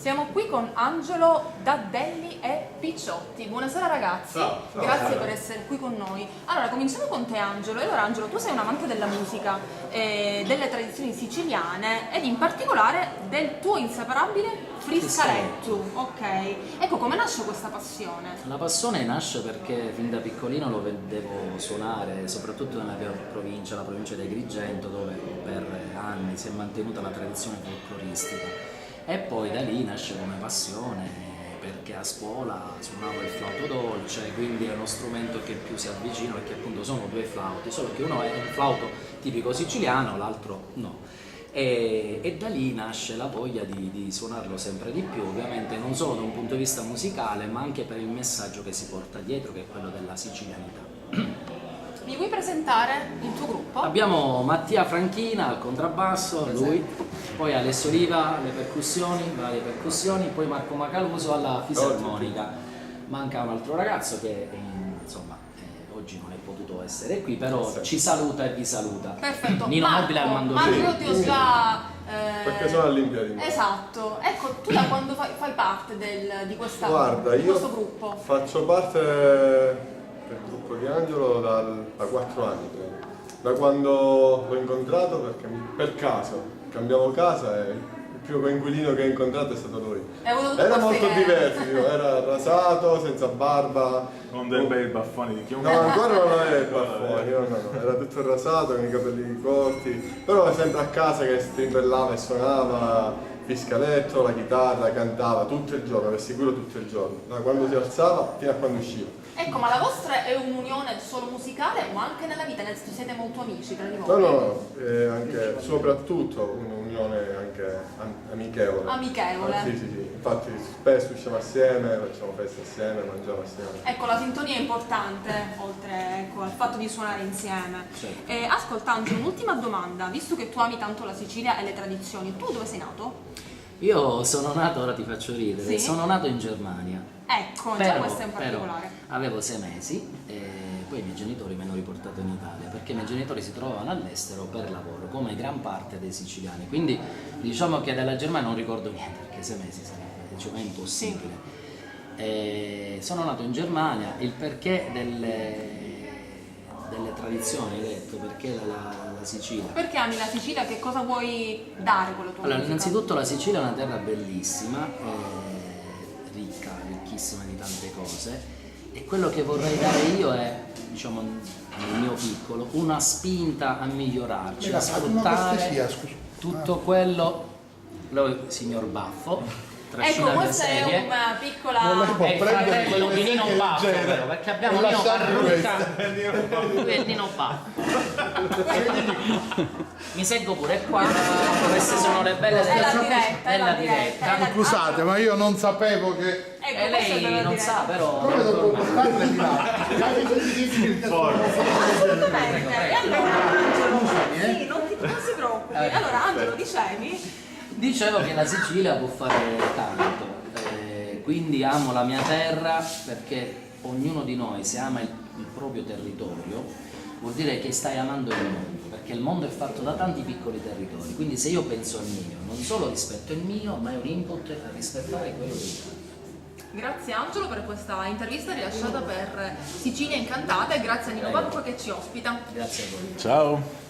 Siamo qui con Angelo Daddelli e Picciotti. Buonasera ragazzi, grazie per essere qui con noi. Allora, cominciamo con te Angelo. Allora Angelo, tu sei un amante della musica, delle tradizioni siciliane ed in particolare del tuo inseparabile Friscalettu. Ok, ecco come nasce questa passione? La passione nasce perché fin da piccolino lo vedevo suonare, soprattutto nella mia provincia, la provincia di Agrigento, dove per anni si è mantenuta la tradizione folcloristica. E poi da lì nasce come passione, perché a scuola suonavo il flauto dolce, quindi è uno strumento che più si avvicina, perché appunto sono due flauti, solo che uno è un flauto tipico siciliano, l'altro no. E da lì nasce la voglia di suonarlo sempre di più, ovviamente non solo da un punto di vista musicale, ma anche per il messaggio che si porta dietro, che è quello della sicilianità. Mi vuoi presentare il tuo gruppo? Abbiamo Mattia Franchina al contrabbasso, lui, poi Alessio Oliva alle percussioni, varie percussioni, poi Marco Macaluso alla fisarmonica. Manca un altro ragazzo che insomma oggi non è potuto essere qui, però ci saluta e vi saluta. Perfetto. Nino Nobile al mandolino. Marco, io ti ho già... Perché sono all'Olimpiadi. Esatto. Ecco, tu da quando fai parte di questo gruppo? Faccio parte del gruppo di Angelo da 4 anni, credo. Da quando l'ho incontrato, perché per caso cambiavo casa e il primo coinquilino che ho incontrato è stato lui. Era molto diverso, era rasato, senza barba. Con dei bei baffoni di chiunque. No, ancora non aveva i baffoni, no, era tutto rasato con i capelli corti, però sempre a casa che strimpellava e suonava Friscaletto, la chitarra, cantava tutto il giorno, per sicuro tutto il giorno, da quando si alzava fino a quando usciva. Ecco, ma la vostra è un'unione solo musicale o anche nella vita, nel senso siete molto amici tra di voi? No, è anche, soprattutto un'unione anche amichevole. Amichevole? Sì, infatti spesso usciamo assieme, facciamo feste assieme, mangiamo assieme. Ecco, la sintonia è importante, oltre al fatto di suonare insieme. Certo. Ascoltando, un'ultima domanda, visto che tu ami tanto la Sicilia e le tradizioni, tu dove sei nato? Io sono nato, ora ti faccio ridere, Sì? sono nato in Germania. Ecco, già questo è in particolare. Però avevo 6 mesi e poi i miei genitori mi hanno riportato in Italia, perché i miei genitori si trovavano all'estero per lavoro, come gran parte dei siciliani. Quindi diciamo che della Germania non ricordo niente, perché 6 mesi sarebbe impossibile. E sono nato in Germania, il perché delle tradizioni, hai detto, perché la Sicilia. Perché ami la Sicilia? Che cosa vuoi dare con la tua Allora, musica? innanzitutto la Sicilia è una terra bellissima, ricca, ricchissima di tante cose, e quello che vorrei dare io è, diciamo, nel mio piccolo, una spinta a migliorarci, a sfruttare tutto quello, signor Baffo. Ecco, questa è una piccola... È il fratello di Nino Baffo, però, perché abbiamo Nino Parrucca e Nino Baffo. Mi seguo pure qua, queste sono le belle della diretta. Scusate, ma io non sapevo che... Ecco, lei non sa, però... Come devo portarle di là? Assolutamente. E allora, Angelo, sì, non si preoccupi. Allora, Angelo, dicevi... Dicevo che la Sicilia può fare tanto, quindi amo la mia terra, perché ognuno di noi, se ama il proprio territorio, vuol dire che stai amando il mondo, perché il mondo è fatto da tanti piccoli territori, quindi se io penso al mio, non solo rispetto il mio, ma è un input a rispettare quello degli altri. Grazie Angelo per questa intervista rilasciata per Sicilia Incantata e grazie a Nino Baffo che ci ospita. Grazie a voi. Ciao.